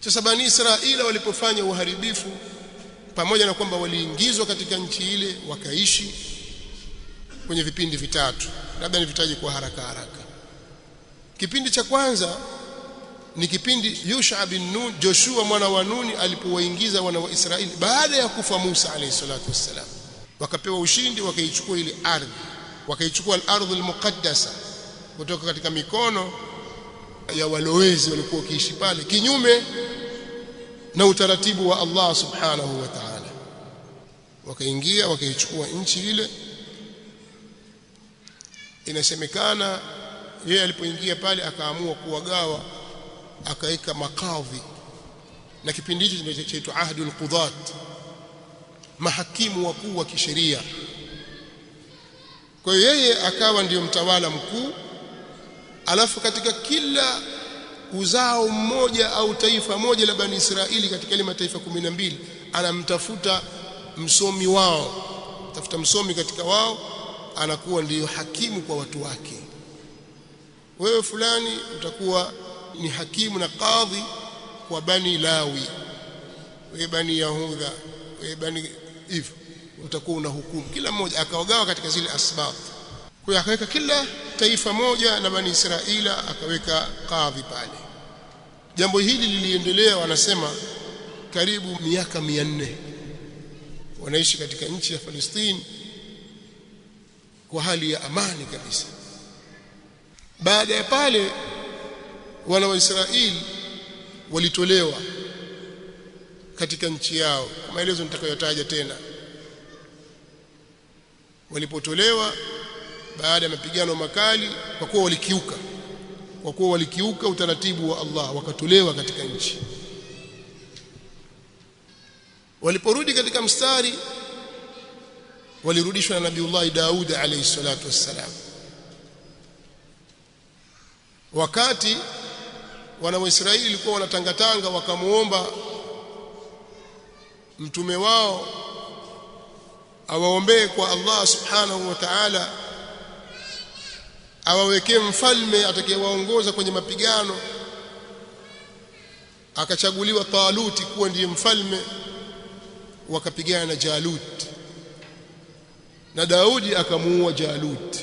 Sasa Bani Israila walipofanya uharibifu, pamoja na kwamba waliingizwa katika nchi ile, wakaishi kwenye vipindi vitatu, labda nivitaje kwa haraka haraka. Kipindi cha kwanza ni kipindi Yusha bin Nun, Joshua mwana wa Nuni alipowaingiza wana wa Israeli baada ya kufa Musa alayhi salatu wassalam, wakapewa ushindi, wakaichukua ile ardhi, wakaichukua al-ardh al-muqaddasa kutoka katika mikono ya walowezi walikuwa wakiishi pale, kinyume na utaratibu wa Allah subhanahu wa ta'ala. Wakaingia wakaichukua nchi ile. Inasemekana yeye alipoingia pale akaamua kuwagawa, akaweka makadhi, na kipindi hicho kinachoitwa ahdul qudat, mahakimu wakuu wa kisheria. Kwa hiyo yeye akawa ndiyo mtawala mkuu, alafu katika kila uzao mmoja au taifa moja la Bani Israili katika ile mataifa 12 anamtafuta msomi wao, tafuta msomi katika wao, anakuwa ndiyo hakimu kwa watu wake. Wewe fulani utakuwa ni hakimu na kadhi kwa Bani Lawi, wewe Bani Yahudha, wewe Bani hivyo, utakuwa unahukumu. Kila mmoja akawagawa katika zile asbab. Kwa hiyo akaweka kila taifa moja na Bani Israila akaweka kadhi pale. Jambo hili liliendelea, wanasema karibu miaka 400 wanaishi katika nchi ya Palestina kwa hali ya amani kabisa. Baada ya pale wana wa Israeli walitolewa katika nchi yao, kwa maelezo nitakayotaja tena. Walipotolewa baada ya mapigano makali, kwa kuwa walikiuka utaratibu wa Allah, wakatolewa katika nchi. Waliporudi katika mstari, walirudishwa na Nabiiullah Daud alayhi salatu wassalam. Wakati wana wa Israeli walikuwa wanatangatanga, wakamuomba mtume wao awaombee kwa Allah subhanahu wa ta'ala awawekee mfalme atakayewaongoza kwenye mapigano. Akachaguliwa Taluti kuwa ndiye mfalme, wakapigana na Jalut, na Daudi akamuua Jalut.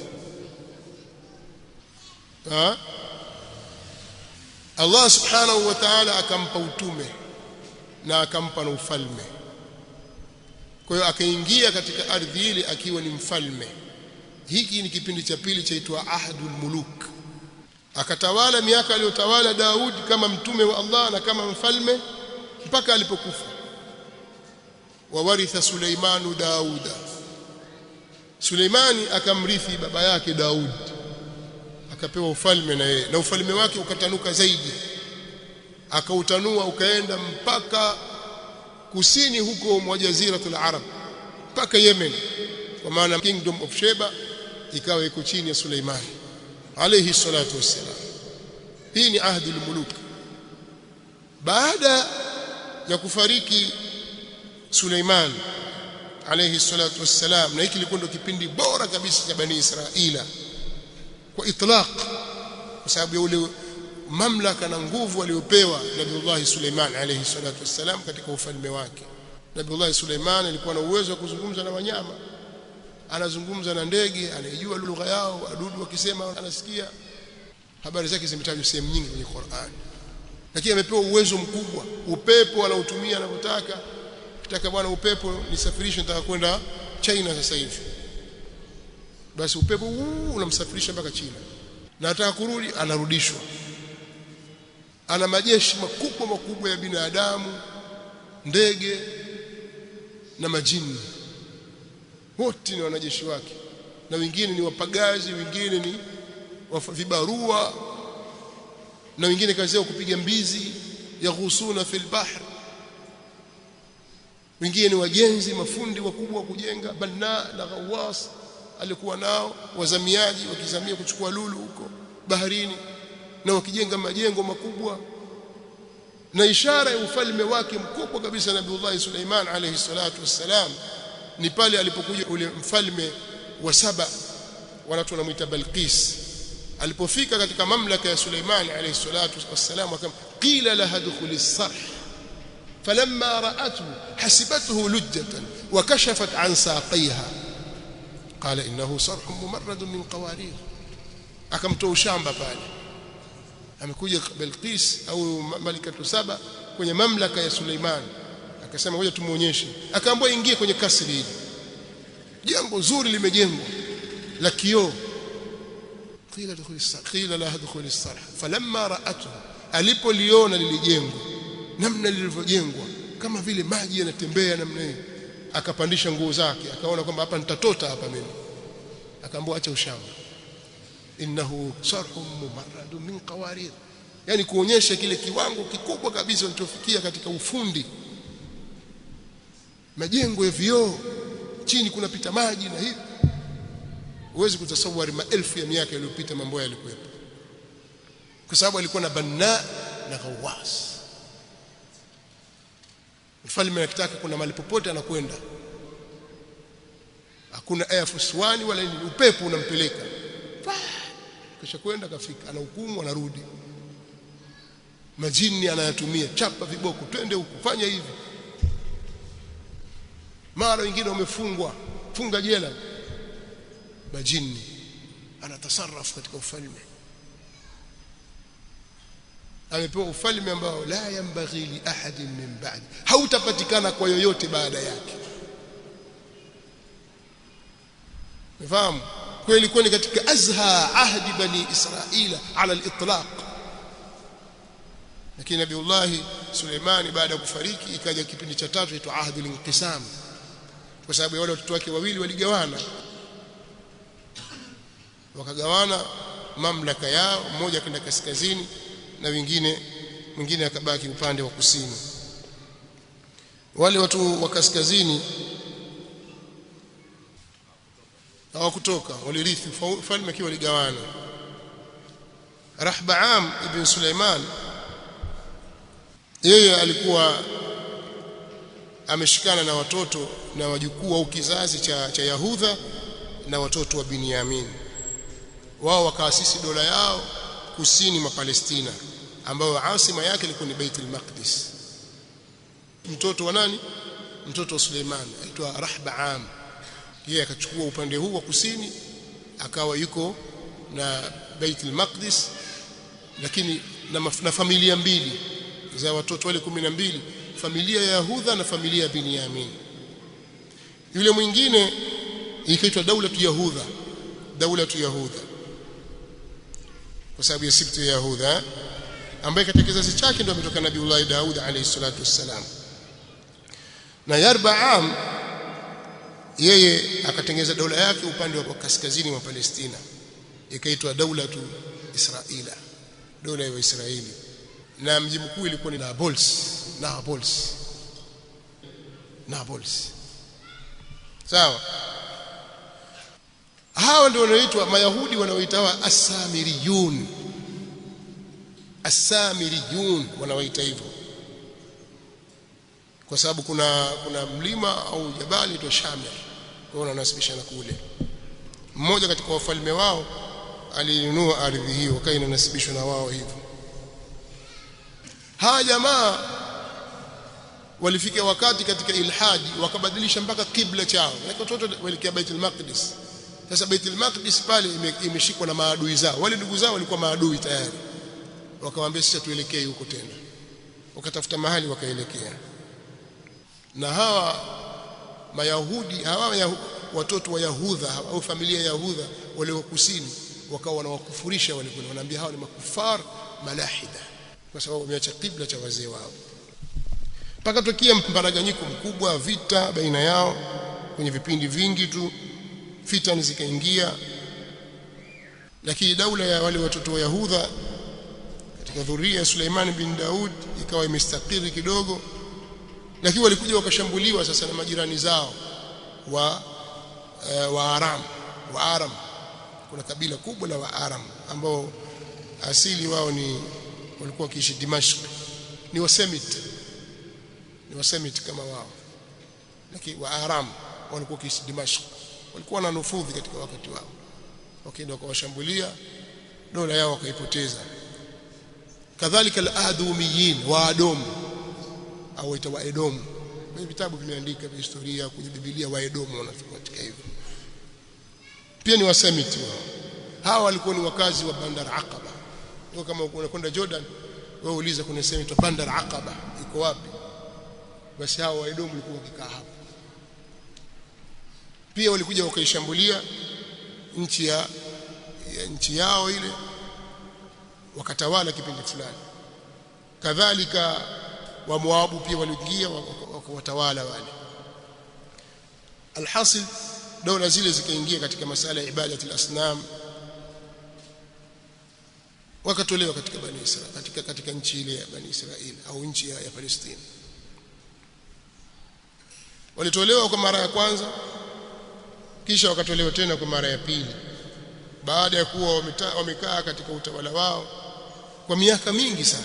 Allah subhanahu wa ta'ala akampa utume na akampa na ufalme. Kwa hiyo akaingia katika ardhi ile akiwa ni mfalme. Hiki ni kipindi cha pili chaitwa Ahdul Muluk. Akatawala miaka aliyotawala Daud kama mtume wa Allah na kama mfalme mpaka alipokufa. Wawaritha Suleimanu Dauda, Suleimani akamrithi baba yake Daud, akapewa ufalme na yeye, na ufalme wake ukatanuka zaidi, akautanua ukaenda mpaka kusini huko mwa Jaziratul Arab, mpaka Yemen, kwa maana Kingdom of Sheba ikawa iko chini ya Suleimani alayhi salatu wassalam. Hii ni Ahdul Muluk. Baada ya kufariki Suleiman alayhi salatu wassalam, na hiki kilikuwa ndio kipindi bora kabisa cha Bani Israila kwa itlaq, kwa sababu ya ule mamlaka na nguvu aliyopewa Nabiiullah Suleiman alayhi salatu wassalam katika ufalme wake. Nabiiullah Suleiman alikuwa na uwezo wa kuzungumza na wanyama, anazungumza na ndege, anajua lugha yao, wadudu wakisema anasikia. Habari zake zimetajwa sehemu nyingi kwenye Qur'an. Lakini amepewa uwezo mkubwa, upepo anaotumia anapotaka. Kitaka bwana upepo nisafirishe, nataka kwenda China sasa hivi, basi upepo unamsafirisha mpaka China, na nataka kurudi anarudishwa. Ana majeshi makubwa ya binadamu, ndege na majini, wote ni wanajeshi wake, na wengine ni wapagazi, wengine ni vibarua, na wengine kazi yao kupiga mbizi, yaghusuna fil bahr, wengine ni wajenzi, mafundi wakubwa wa kujenga, banna na ghawas alikuwa nao, wazamiaji wakizamia kuchukua lulu huko baharini, na wakijenga majengo makubwa. Na ishara ya ufalme wake mkubwa kabisa Nabiiullah Suleiman alayhi salatu wassalam ni pale alipokuja ule mfalme wa Saba, watu wanamuita Balqis. Alipofika katika mamlaka ya Suleiman alayhi salatu wassalam, qila laha dkhuli as-sarh falamma ra'athu hasibathu lujjatan wa kashafat an saqiha qala innahu sarhun mumarrad min qawarir. Akamtoa ushamba pale. Amekuja Bilqis au Malikatu Saba kwenye mamlaka ya Suleiman, akasema ngoja tumuonyeshe. Akaambiwa ingie kwenye kasri hili, jengo zuri limejengwa la kioo. Qila la adkhuli as-sarh falamma ra'athu, alipoliona lilijengwa namna lilivyojengwa kama vile maji yanatembea namna hiyo, akapandisha nguo zake, akaona kwamba hapa nitatota hapa mimi. Akaambiwa acha ushamba, innahu sarhun mumarrad min qawarir, yani kuonyesha kile kiwango kikubwa kabisa walichofikia katika ufundi. Majengo ya vioo, chini kunapita maji na hivi. Huwezi kutasawari maelfu ya miaka iliyopita mambo yalikuwepo, kwa sababu alikuwa na banna na ghawas. Mfalme akitaka kuna mahali popote anakwenda, hakuna Air Force One wala nini, upepo unampeleka, kisha kwenda kafika, anahukumu, anarudi. Majini anayatumia, chapa viboko, twende huku, fanya hivi. Mara wengine wamefungwa, funga jela. Majini anatasarraf katika ufalme. Amepewa ufalme ambao la yambaghi li ahadin min ba'di, hautapatikana kwa yoyote baada yake. Unafahamu? Kwa ilikuwa ni katika azha ahdi bani Israila ala al-itlaq. Lakini Nabiullah Suleimani baada ya kufariki ikaja kipindi cha tatu chaitwa ahdul inqisam, kwa sababu wale watoto wake wawili waligawana, wakagawana mamlaka yao, mmoja kwenda kaskazini na mwingine akabaki upande wa kusini. Wale watu wa kaskazini hawakutoka, walirithi ufalme akiwa waligawana. Rahbaam ibn Suleiman yeye alikuwa ameshikana na watoto na wajukuu au kizazi cha Yahudha na watoto wa Binyamin. Wao wakaasisi dola yao kusini mwa Palestina, ambayo asima yake ilikuwa ni Baitul Maqdis. Mtoto wa nani? Mtoto wa Suleiman aitwa Rahbaam. Yeye akachukua upande huu wa kusini, akawa yuko na Baitul Maqdis, lakini na familia mbili za watoto wale 12, familia ya Yahudha na familia ya Binyamin. Yule mwingine ikaitwa Daulatu Yahudha kwa sababu ya sibti ya Yahudha, ambaye katika kizazi chake ndio ametoka Nabiullah Daud alayhi salatu wassalam. Na Yarbaam yeye akatengeza dola yake upande wa kaskazini wa Palestina, ikaitwa Daulatu Israila, dola ya Israeli, na mji mkuu ilikuwa ni Nablus. Sawa. Hawa ndio wanaoitwa Mayahudi, wanaoitwa As-Samiriyun wanaoita hivyo, kwa sababu kuna mlima au jabali tu Shamir, kwa wanasibishana kule. Mmoja katika wafalme wao alinunua ardhi hiyo, kaina nasibishwa na wao hivyo. Hawa jamaa walifika wakati katika ilhadi wakabadilisha mpaka kibla chao, na watoto walikia Baitul Maqdis. Sasa Baitul Maqdis pale imeshikwa na maadui zao, wale ndugu zao walikuwa maadui tayari. Wakawaambia sisi tuelekee huko tena, wakatafuta mahali wakaelekea. Na hawa Mayahudi, watoto wa Yahudha au familia ya Yahudha wale wa kusini, wakawa wanawakufurisha wale, wanaambia hawa ni makufar malahida, kwa sababu wameacha kibla cha wazee wao. Paka tokea mparaganyiko mkubwa, vita baina yao kwenye vipindi vingi tu, fitani zikaingia. Lakini daula ya wale watoto wa Yahudha katika dhuria ya Suleiman bin Daud ikawa imestakiri kidogo, lakini walikuja wakashambuliwa sasa na majirani zao wa Aram. Kuna kabila kubwa la Waaram ambao asili wao walikuwa wakiishi Dimashq, ni Wasemit kama wao, lakini Waaram walikuwa wakiishi Dimashq, walikuwa na nufudhi katika wakati wao. Wakaenda wakawashambulia, dola yao wakaipoteza. kadhalika al-adumiyin wa Adom au wa Edom. Kwenye vitabu vimeandika vya historia kwenye Biblia wa Edom wanafuatika hivyo. Pia ni Wasemiti wao. Hawa walikuwa ni wakazi wa Bandar Aqaba. Kwa kama unakwenda Jordan wewe uliza kuna Semiti Bandar Aqaba iko wapi? Basi hawa wa Edom walikuwa wakikaa hapo. Pia walikuja wakaishambulia nchi yao ile wakatawala kipindi fulani. Kadhalika wa Moabu pia waliingia wakawatawala wale. Alhasil dola zile zikaingia katika masala ya ibadati al-asnam, wakatolewa katika Bani Israil, katika nchi ile ya Bani Israil au nchi ya Palestina. Walitolewa kwa mara ya kwanza, kisha wakatolewa tena kwa mara ya pili, baada ya kuwa wamekaa katika utawala wao kwa miaka mingi sana.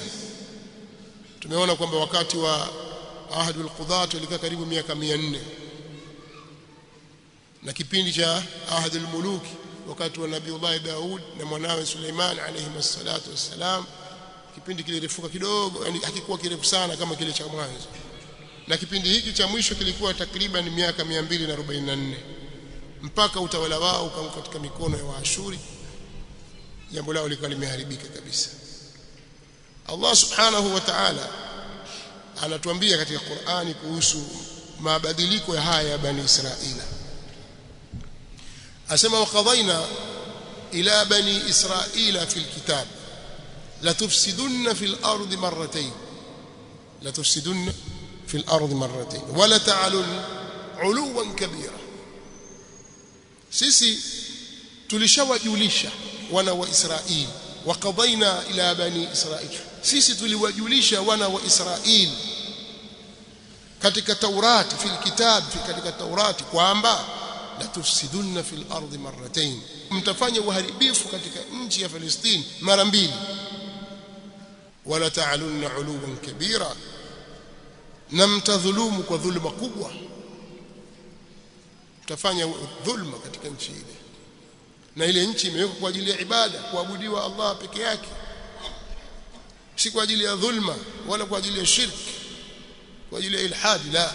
Tumeona kwamba wakati wa Ahdul Qudat walikaa karibu miaka 400, na kipindi cha Ahdul Muluk wakati wa Nabiiullah Daud na mwanawe Suleiman alayhi wassalatu wassalam, kipindi kilirefuka kidogo, yani hakikuwa kirefu sana kama kile cha mwanzo, na kipindi hiki cha mwisho kilikuwa takriban miaka 244 mpaka utawala wao ukaanguka katika mikono ya Waashuri. Jambo lao likawa limeharibika kabisa. Allah subhanahu wa ta'ala anatuambia katika Qur'ani kuhusu mabadiliko ya haya ya Bani Israila. Asema waqadaina ila bani Israila fil kitab la tufsidunna fil ardi marratayn wa la ta'alun 'uluwan kabira. Sisi tulishawajulisha wana wa Israili, waqadaina ila bani Israil, sisi tuliwajulisha wana wa Israili katika Taurati, fil kitab, katika Taurati kwamba la tufsidunna fil ardi marratayn, mtafanya uharibifu katika nchi ya Palestina mara mbili, wala ta'alunna 'uluwan kabira, na mtadhulumu kwa dhulma kubwa, mtafanya dhulma katika nchi ile, na ile nchi imewekwa kwa ajili ya ibada, kuabudiwa Allah peke yake, si kwa ajili ya dhulma wala kwa ajili ya shirki, kwa ajili ya ilhadi. La,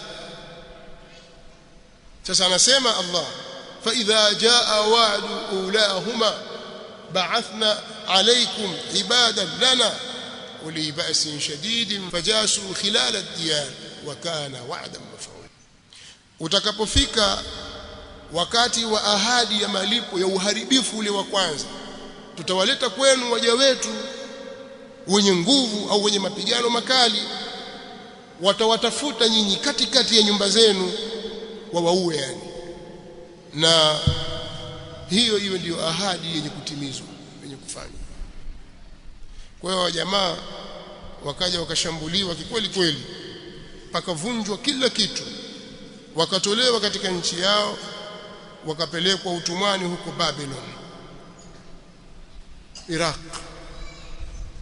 sasa anasema Allah, fa idha jaa wa'du ulahuma ba'athna alaykum ibadan lana uli ba'sin shadidin fajasu khilal ad-diyar wa kana wa'dan maf'ula. Utakapofika wakati wa ahadi ya malipo ya uharibifu ule wa kwanza, tutawaleta kwenu waja wetu wenye nguvu au wenye mapigano makali, watawatafuta nyinyi katikati ya nyumba zenu wawaue, yani. Na hiyo ndio ahadi yenye kutimizwa, yenye kufanywa. Kwa hiyo jamaa wakaja wakashambuliwa kikweli kweli, pakavunjwa kila kitu, wakatolewa katika nchi yao, wakapelekwa utumwani huko Babylon, Iraq.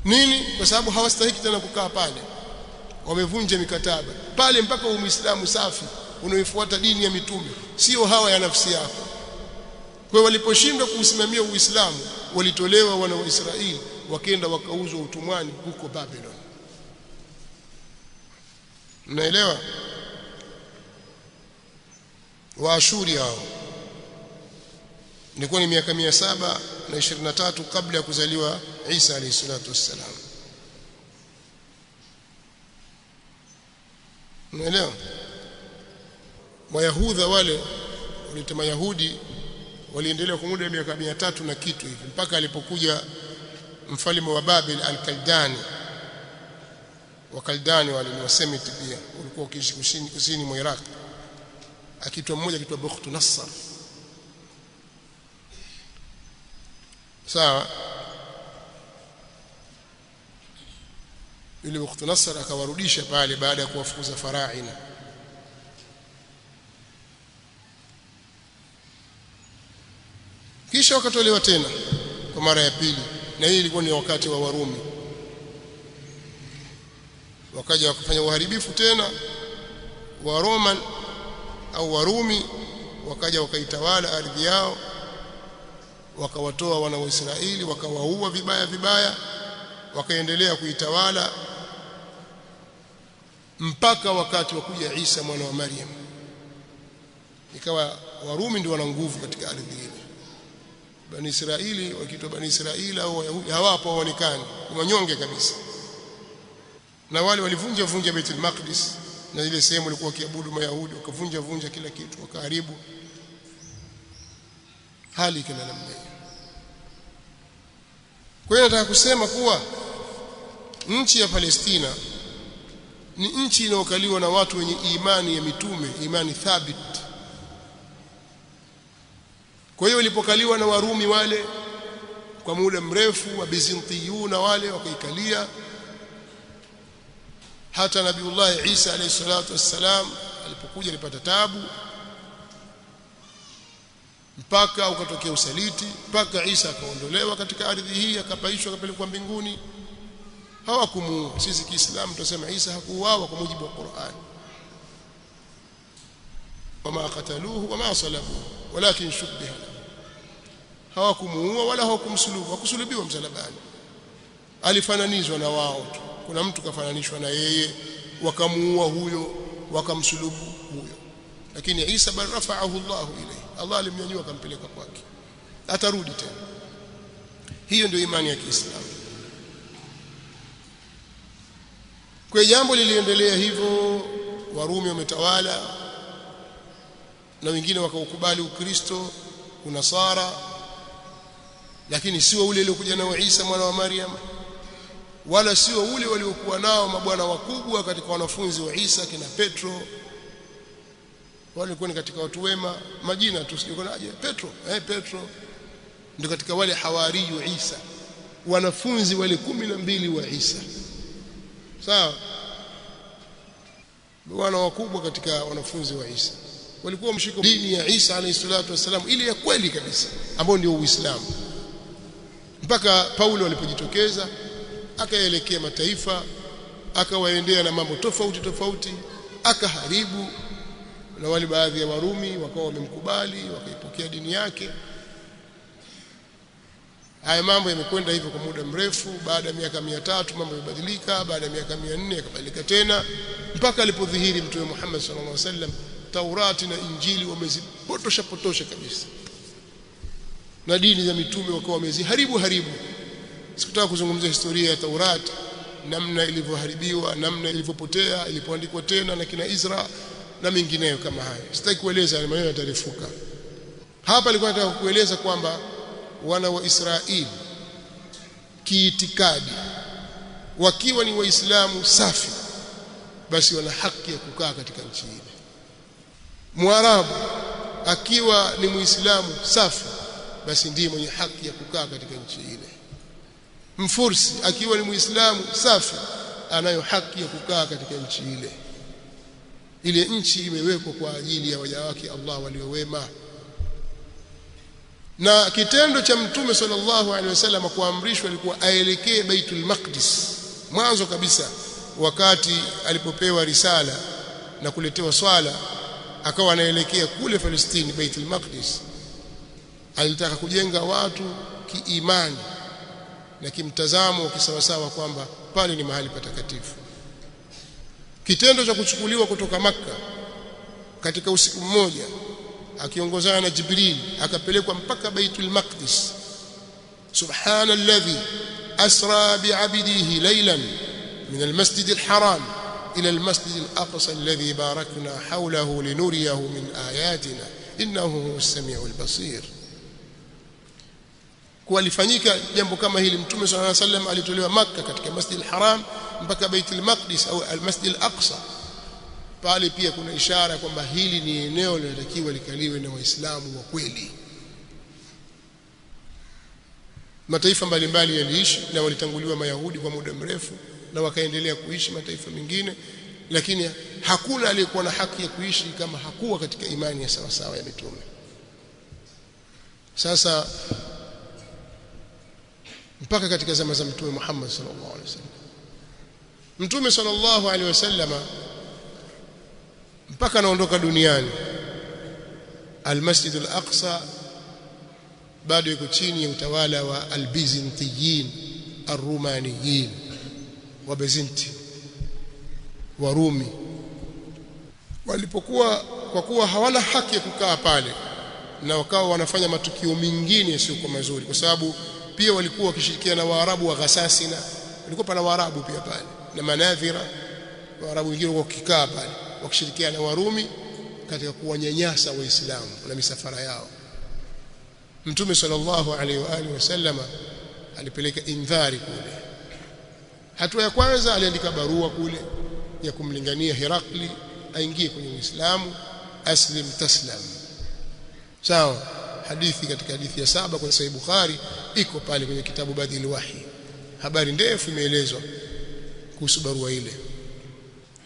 Nini? Kwa sababu hawastahiki tena kukaa pale, wamevunja mikataba pale, mpaka Uislamu safi unaoifuata dini ya mitume, sio hawa ya nafsi yako. Kwa hiyo waliposhindwa kuusimamia Uislamu, walitolewa wana wa Israeli, wakaenda wakauzwa utumwani huko Babylon. Mnaelewa? Waashuri hao ilikuwa ni miaka 723 kabla ya kuzaliwa Isa alayhi salatu wassalam. Unaelewa? Wayahudha wale walita Mayahudi waliendelea kwa muda wa miaka 300 na kitu hivi, mpaka alipokuja mfalme wa Babel al-Kaldani. Wakaldani wale ni Wasemiti pia, walikuwa wakiishi kusini mwa Iraq, akitwa mmoja akitwa Bukhtu-Nassar. Sawa? Yule Bukhtu-Nassar akawarudisha pale baada ya kuwafukuza Faraina. Kisha wakatolewa tena kwa mara ya pili, na hii ilikuwa ni wakati wa Warumi. Wakaja wakafanya uharibifu tena, wa Roman au Warumi wakaja wakaitawala ardhi yao, wakawatoa wana wa Israeli, wakawaua vibaya vibaya, wakaendelea kuitawala mpaka wakati wa kuja Isa mwana wa Maryam. Ikawa Warumi ndio wana nguvu katika ardhi ile. Bani Israili wakiitwa Bani Israili au Wayahudi hawapo, hawaonekani, wanyonge kabisa. Na wale walivunja Baitul Maqdis na ile sehemu walikuwa wakiabudu Mayahudi, wakavunja kila kitu, wakaharibu hali kama namna hiyo. Kwa hiyo nataka kusema kuwa nchi ya Palestina ni nchi inayokaliwa na watu wenye imani ya mitume, imani thabit. Kwa hiyo ilipokaliwa na Warumi wale kwa muda mrefu, wa Bizantiyuna wale wakaikalia, hata Nabiullah Isa alayhi salatu wassalam alipokuja alipata taabu, mpaka ukatokea usaliti, mpaka Isa akaondolewa katika ardhi hii, akapaishwa, akapelekwa mbinguni. Hawakumuua. Sisi Kiislamu tunasema Isa hakuuawa kwa mujibu wa Qur'an, wama qataluhu wama salabuhu walakin shubbiha. Hawakumuua wala hawakumsulubu, hakusulubiwa msalabani, alifananizwa na wao tu. Kuna mtu kafananishwa na yeye, wakamuua huyo, wakamsulubu huyo. Lakini Isa bal rafa'ahu Allah ilayhi, Allah alimnyanyua akampeleka kwake, atarudi tena. Hiyo ndio imani ya Kiislamu. Kwa jambo liliendelea hivyo, Warumi wametawala na wengine wakaukubali Ukristo, Unasara, lakini sio ule uliokuja nao Isa mwana wa Maryam, wala sio ule waliokuwa nao mabwana wakubwa katika wanafunzi wa Isa kina Petro. Walikuwa ni katika watu wema, majina tu sikuonaje Petro, Petro ndio katika wale hawariyu Isa, wanafunzi wale 12 wa Isa. Sawa, wana wakubwa katika wanafunzi wa Isa walikuwa mshiko dini ya Isa alayhi salatu wasalam, ile ya kweli kabisa ambayo ndio Uislamu. Mpaka Paulo alipojitokeza akaelekea mataifa, akawaendea na mambo tofauti, akaharibu, na wale baadhi ya Warumi wakawa wamemkubali, wakaipokea dini yake. Haya mambo yamekwenda hivyo kwa muda mrefu. Baada ya miaka 300 mambo yabadilika, baada ya miaka 400 yakabadilika tena, mpaka alipodhihiri Mtume Muhammad sallallahu alaihi wasallam. Taurati na Injili wamezipotosha kabisa, na dini za mitume wakawa wameziharibu. Sikutaka kuzungumzia historia ya Taurati, namna ilivyoharibiwa, namna ilivyopotea, ilipoandikwa tena na kina Izra na mengineyo kama hayo. Sitaki kueleza, maneno yatarefuka. Hapa alikuwa nataka kueleza kwamba wana wa Israeli kiitikadi, wakiwa ni Waislamu safi, basi wana haki ya kukaa katika nchi ile. Mwarabu akiwa ni Muislamu safi, basi ndiye mwenye haki ya kukaa katika nchi ile. Mfursi akiwa ni Muislamu safi, anayo haki ya kukaa katika nchi ile. Ile nchi imewekwa kwa ajili ya waja wake Allah waliowema. Na kitendo cha Mtume sallallahu alaihi wasallam kuamrishwa alikuwa aelekee Baitul Maqdis mwanzo kabisa. Wakati alipopewa risala na kuletewa swala, akawa anaelekea kule Palestina, Baitul Maqdis. Alitaka kujenga watu kiimani na kimtazamo kisawasawa kwamba pale ni mahali patakatifu. Kitendo cha kuchukuliwa kutoka Makka katika usiku mmoja, akiongozana na Jibril, akapelekwa mpaka Baitul Maqdis. Subhanalladhi asra bi'abdihi laylan min al-masjid al-haram ila al-masjid al-aqsa alladhi barakna hawlahu linuriyahu min ayatina innahu huwas samiul basir. Kwa lifanyika jambo kama hili, Mtume sallallahu alaihi wasallam alitolewa Makka katika Masjid al-Haram mpaka Baitul Maqdis au al-Masjid al-Aqsa. Pale pia kuna ishara kwamba hili ni eneo linalotakiwa likaliwe na Waislamu wa kweli. Mataifa mbalimbali yaliishi na walitanguliwa Mayahudi kwa muda mrefu, na wakaendelea kuishi mataifa mengine, lakini hakuna aliyekuwa na haki ya kuishi kama hakuwa katika imani ya sawasawa ya mitume. Sasa mpaka katika zama za Mtume Muhammad sallallahu alaihi wasallam, Mtume sallallahu alaihi wasallam mpaka anaondoka duniani, al-Masjid al-Aqsa bado yuko chini ya utawala wa al-Bizantiyin arumaniyin wa Byzanti Warumi. Walipokuwa kwa kuwa hawana haki ya kukaa pale na wakawa wanafanya matukio mengine sio kwa mazuri, kwa sababu pia walikuwa wakishirikiana na Waarabu wa Ghasasina, walikuwa pana Waarabu pia pale na Manadhira, Waarabu wengine walikuwa kikaa pale wakishirikiana na Warumi katika kuwanyanyasa Waislamu na misafara yao. Mtume sallallahu alaihi wa alihi wasallama alipeleka indhari kule. Hatua ya kwanza aliandika barua kule ya kumlingania Herakli aingie kwenye Uislamu, aslim taslam. Sawa, hadithi katika hadithi ya 7 kwenye Sahih Bukhari iko pale kwenye kitabu Badil Wahi. Habari ndefu imeelezwa kuhusu barua ile.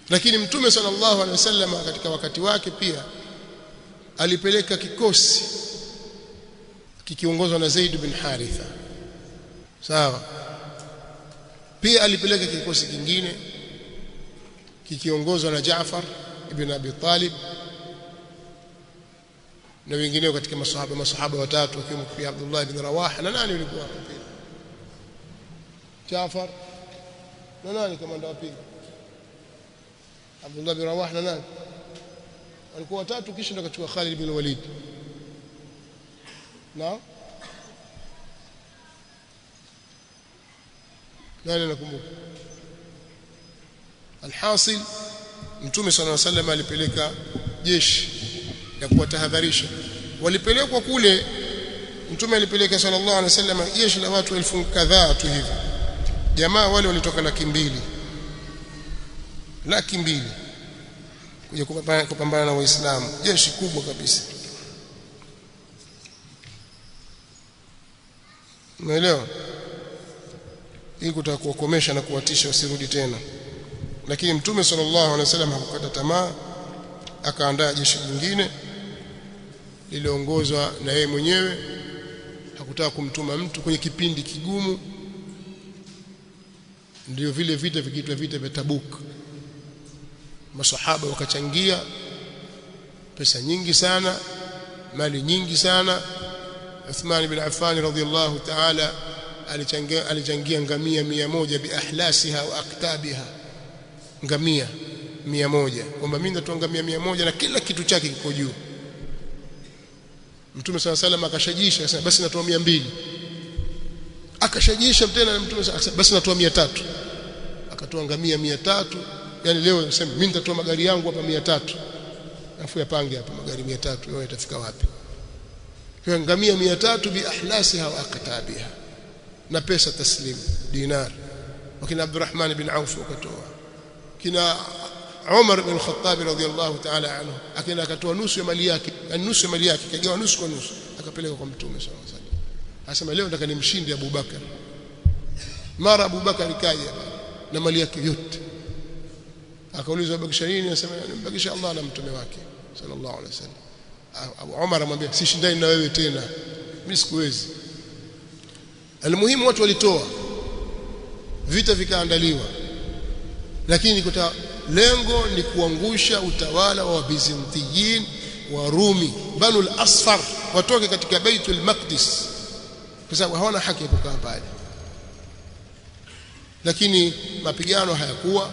Lakini Mtume sallallahu alaihi wasallam katika wakati wake pia alipeleka kikosi kikiongozwa na Zaid bin Haritha. Sawa, pia alipeleka kikosi kingine kikiongozwa na Jaafar ibn Abi Talib na wengineo katika masahaba watatu wakiwemo pia Abdullah ibn Rawaha na nani walikuwa hapo pia, Jaafar na nani kamanda wa pili, Abdullah ibn Rawaha na nani, walikuwa watatu, kisha ndo akachukua Khalid ibn Walid. Na nani nakumbuka. Alhasil, Mtume sallallahu alaihi wasallam alipeleka jeshi la kuwatahadharisha. Walipelekwa kule, Mtume alipeleka sallallahu alaihi wasallam jeshi la watu 1000 kadhaa tu hivi. Jamaa wale walitoka 200,000 kuja kupambana na Waislamu, jeshi kubwa kabisa. Unaelewa? Ili kutaka kuwakomesha na kuwatisha wasirudi tena. Lakini Mtume sallallahu alaihi wasallam hakukata tamaa, akaandaa jeshi lingine liliongozwa na yeye mwenyewe. Hakutaka kumtuma mtu kwenye kipindi kigumu. Ndio vile vita vikiitwa vita vya Tabuk. Masahaba wakachangia pesa nyingi sana, mali nyingi sana. Uthman ibn Affan radhiyallahu ta'ala alichangia ngamia 100 biahlasiha wa aktabiha, ngamia 100, kwamba mimi natoa ngamia 100 na kila kitu chake kiko juu. Mtume sallallahu alayhi wasallam akashajisha, akasema basi natoa 200. Akashajisha tena na Mtume akasema basi natoa 300. Akatoa ngamia 300. Yani leo nasema mimi nitatoa magari yangu hapa 300, afu yapange hapa magari 300, wewe itafika wapi? Kwa ngamia 300 biahlasiha wa aktabiha, na pesa taslim dinar. Wakina Abdurrahman ibn Auf wakatoa, kina Umar ibn Khattab radhiyallahu ta'ala anhu akina akatoa nusu ya mali yake, nusu ya mali yake kagawa nusu kwa nusu, akapeleka kwa Mtume sallallahu alaihi wasallam. Asema leo nataka nimshinde Abu Bakar. Mara Abu Bakar kaja na mali yake yote. Akaulizwa bakisha nini? Asema nimbakisha Allah na mtume wake sallallahu alaihi wasallam. Abu Umar amwambia sishindani na wewe tena, mimi sikuwezi. Almuhimu watu walitoa, vita vikaandaliwa, lakini kuta lengo ni kuangusha utawala wa Bizantiyin wa Rumi, Banu al-Asfar, watoke katika Baitul Maqdis, kwa sababu hawana haki ya kukaa pale. Lakini mapigano hayakuwa,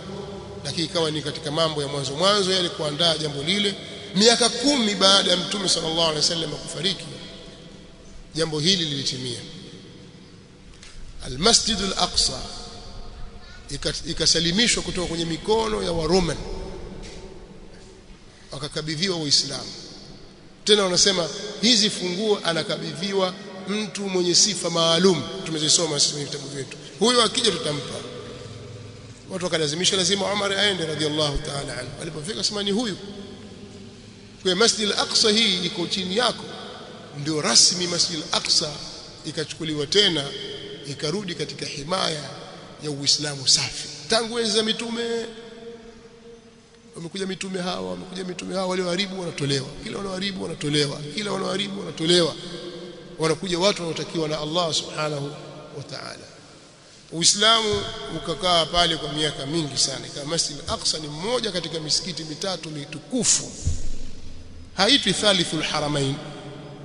lakini ikawa ni katika mambo ya mwanzo yale kuandaa jambo lile. Miaka 10 baada ya Mtume sallallahu alaihi wasallam kufariki, jambo hili lilitimia. Al-Masjid al-Aqsa ikasalimishwa kutoka kwenye mikono ya Waroman, wakakabidhiwa Waislamu. Tena wanasema hizi funguo anakabidhiwa mtu mwenye sifa maalum, tumezisoma sisi kwenye vitabu vyetu. Huyo akija tutampa. Watu wakalazimisha lazima Umar aende radhiallahu ta'ala anhu. Alipofika sema ni huyu. Kwa Masjid al-Aqsa hii iko chini yako. Ndio rasmi Masjid al-Aqsa ikachukuliwa tena, ikarudi katika himaya ya Uislamu safi. Tangu enzi za mitume, wamekuja mitume hawa walioharibu wanatolewa, kila walioharibu wanatolewa, kila walioharibu wanatolewa. Wanakuja watu wanaotakiwa na Allah subhanahu wa ta'ala. Uislamu ukakaa pale kwa miaka mingi sana. Kama Masjid al-Aqsa ni mmoja katika misikiti mitatu mitukufu, haitwi Thalithul Haramain,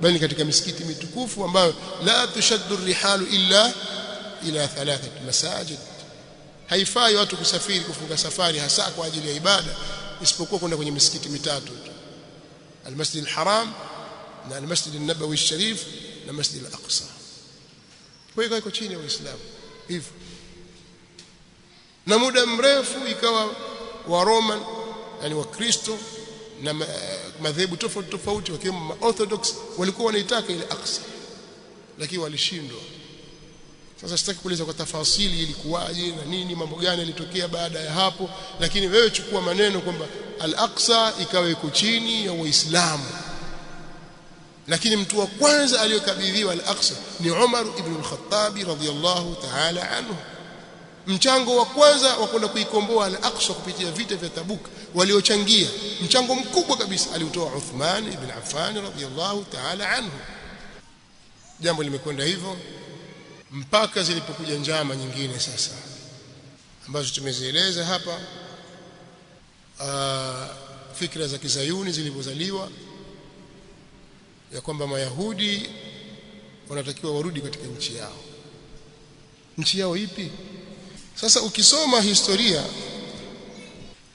bali katika misikiti mitukufu ambayo la tushaddu rihalu illa ila 3 masajid. Haifai watu kusafiri kufunga safari hasa kwa ajili ya ibada isipokuwa kwenda kwenye misikiti mitatu tu, al-Masjid al-Haram na al-Masjid an-Nabawi al-Sharif na Masjid al-Aqsa. Kwa hiyo iko chini ya Uislamu hivyo. Na muda mrefu ikawa wa Roman, yani wa Kristo na madhehebu tofauti tofauti wakiwemo Orthodox walikuwa wanaitaka ile Aqsa, lakini walishindwa. Sasa sitaki kueleza kwa tafasili ilikuwaje na nini, mambo gani yalitokea baada ya hapo, lakini wewe chukua maneno kwamba al-Aqsa ikawa iko chini ya Uislamu. Lakini mtu wa kwanza aliyokabidhiwa al-Aqsa ni Umar ibn al-Khattab radhiyallahu ta'ala anhu. Mchango wa kwanza wa kwenda kuikomboa al-Aqsa kupitia vita vya Tabuk, waliochangia mchango mkubwa kabisa aliutoa Uthman ibn Affan radhiyallahu ta'ala anhu. Jambo limekwenda hivyo mpaka zilipokuja njama nyingine sasa ambazo tumezieleza hapa. Fikra za kizayuni zilipozaliwa ya kwamba Mayahudi wanatakiwa warudi katika nchi yao. Nchi yao ipi? Sasa ukisoma historia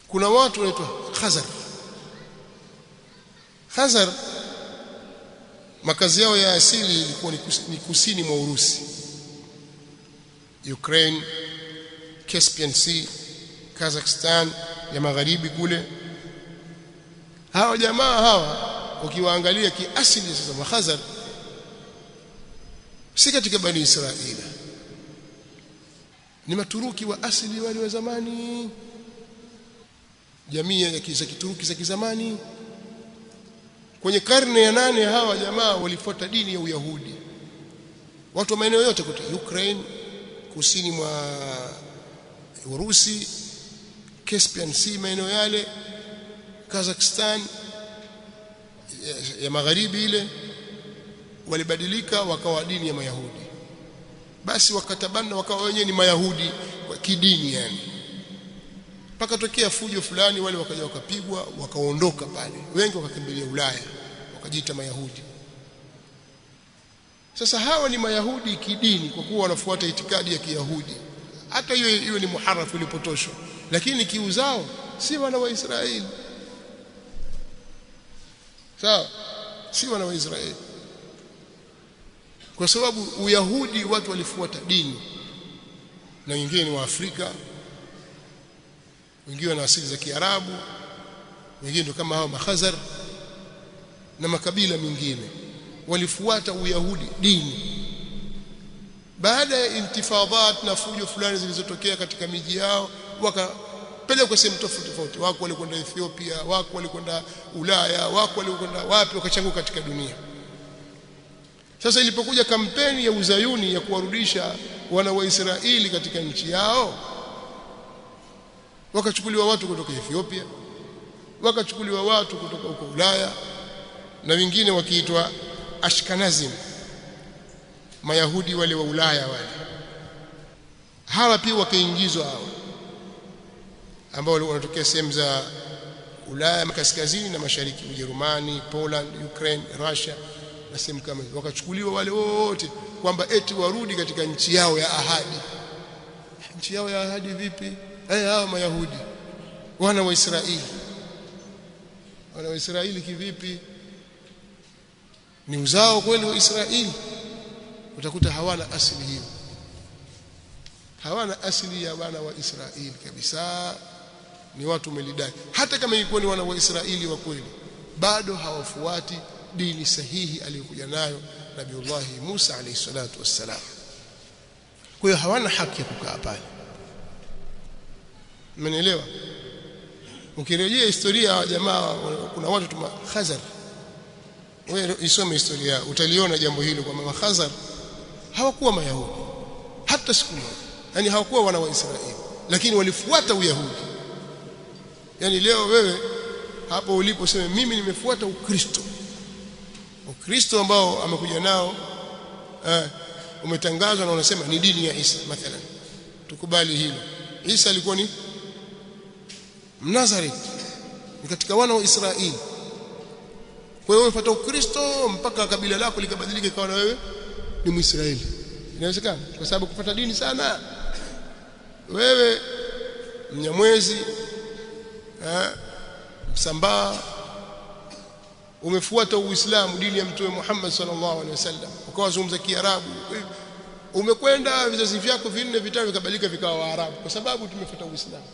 kuna watu wanaitwa Khazar. Khazar makazi yao ya asili ilikuwa ni kusini mwa Urusi, Ukraine, Caspian Sea, Kazakhstan ya magharibi kule. Hawa jamaa hawa ukiwaangalia kiasili sasa Makhazar si katika Bani Israili, ni Maturuki wa asili wale wa zamani, jamii ya Kituruki za kizamani. Kwenye karne ya 8 hawa jamaa walifuata dini ya Uyahudi. Watu wa maeneo yote kutoka Ukraine, kusini mwa Urusi, Caspian Sea maeneo yale, Kazakhstan ya magharibi ile, walibadilika wakawa dini ya Mayahudi. Basi wakatabana wakawa wenyewe ni Mayahudi kwa kidini yani. Paka tokea fujo fulani, wale wakaja wakapigwa wakaondoka pale, wengi wakakimbilia Ulaya wakajiita Mayahudi. Sasa hawa ni Mayahudi kidini kwa kuwa wanafuata itikadi ya Kiyahudi, hata hiyo ni muharafu ilipotoshwa, lakini kiuzao si wana wa Israeli. Sawa, si wana wa Israeli, kwa sababu Uyahudi watu walifuata dini, na wengine ni wa Afrika, wengine wana asili za Kiarabu, wengine ndio kama hao Makhazar na makabila mengine walifuata Uyahudi dini. Baada ya intifadhat na fujo fulani zilizotokea katika miji yao, wakapelekwa sehemu tofauti tofauti. Wako walikwenda Ethiopia, wako walikwenda Ulaya, wako walikwenda wapi, wakachanguka katika dunia. Sasa ilipokuja kampeni ya uzayuni ya kuwarudisha wana wa Israeli katika nchi yao, wakachukuliwa watu kutoka Ethiopia, wakachukuliwa watu kutoka huko Ulaya, na wengine wakiitwa Ashkenazim, Mayahudi wale wa Ulaya wale. Hawa pia wakaingizwa hawa ambao wanatokea sehemu za Ulaya kaskazini na mashariki, Ujerumani, Poland, Ukraine, Russia na sehemu kama hizo. Wakachukuliwa wale wote kwamba eti warudi katika nchi yao ya ahadi. Nchi yao ya ahadi vipi? Hao Mayahudi wana wa Israeli. Wana wa Israeli kivipi? Ni uzao kweli wa Israeli? Utakuta hawana asili hiyo, hawana asili ya wana wa Israeli kabisa. Ni watu melidai. Hata kama ilikuwa ni wana wa Israeli wa kweli, bado hawafuati dini sahihi aliyokuja nayo Nabiullah Musa alayhi salatu wassalam. Kwa hiyo hawana haki ya kukaa pale. Mmenielewa? Ukirejea historia ya jamaa, kuna watu tuma Khazar. Wewe isome historia utaliona jambo hilo kwamba Makhazar hawakuwa Mayahudi hata siku moja, yani hawakuwa wana wa Israeli, lakini walifuata Uyahudi. Yani leo wewe hapo ulipo sema mimi nimefuata Ukristo ambao amekuja nao umetangazwa na unasema ni dini ya Isa mathalan, tukubali hilo. Isa alikuwa ni Mnazareti, ni katika wana wa Israeli. Kwa hiyo umefuata Ukristo mpaka kabila lako likabadilika ikawa na wewe ni Mwisraeli. Inawezekana kwa sababu kufuata dini sana. Wewe Mnyamwezi, Msambaa, umefuata Uislamu, dini ya Mtume Muhammad sallallahu alaihi wasallam, ukawazungumza Kiarabu, umekwenda vizazi vyako vinne vitano vikabadilika vikawa Waarabu kwa sababu tumefuata Uislamu.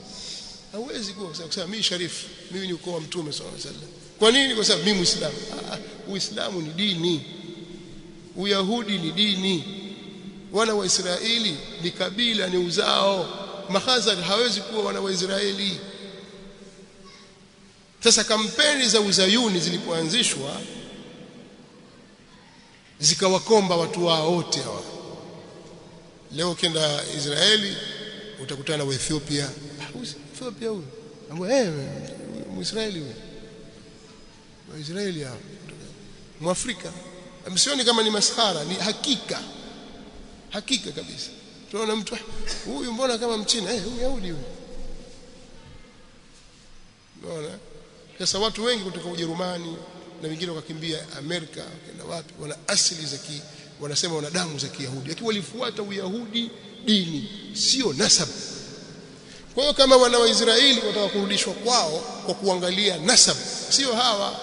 Hauwezi kusema mimi Sharifu, mimi ni ukoo wa Mtume sallallahu alaihi wasallam. Kwa nini? Kwa sababu mimi Muislamu. Uislamu ni dini, Uyahudi ni dini, wana wa Israeli ni kabila, ni uzao. Mahazari hawezi kuwa wana wa Israeli. Sasa kampeni za uzayuni zilipoanzishwa zikawakomba watu wao wote hawa. Leo kenda Israeli utakutana na Ethiopia. Ethiopia huyo ambaye Muisraeli huyo, Waisraeli hao, Mwafrika. Msioni kama ni maskhara, ni hakika kabisa. Tunaona mtu huyu mbona kama Mchina, huyu Yahudi huyu. Unaona? Sasa watu wengi kutoka Ujerumani na wengine wakakimbia Amerika, wakaenda wapi, wana asili za wanasema wana damu za Kiyahudi, lakini walifuata Uyahudi dini, sio nasab. Kwa hiyo kama wana wa Israeli wataka kurudishwa kwao kwa kuangalia nasab, sio hawa.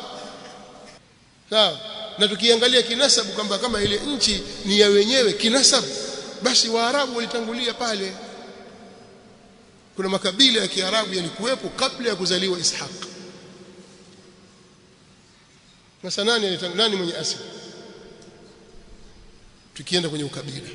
Sawa? Na tukiangalia kinasabu kwamba kama ile nchi ni ya wenyewe kinasabu, basi Waarabu walitangulia pale. Kuna makabila ya Kiarabu yalikuwepo kabla ya kuzaliwa Ishaq. Sasa nani mwenye asili? Tukienda kwenye ukabila,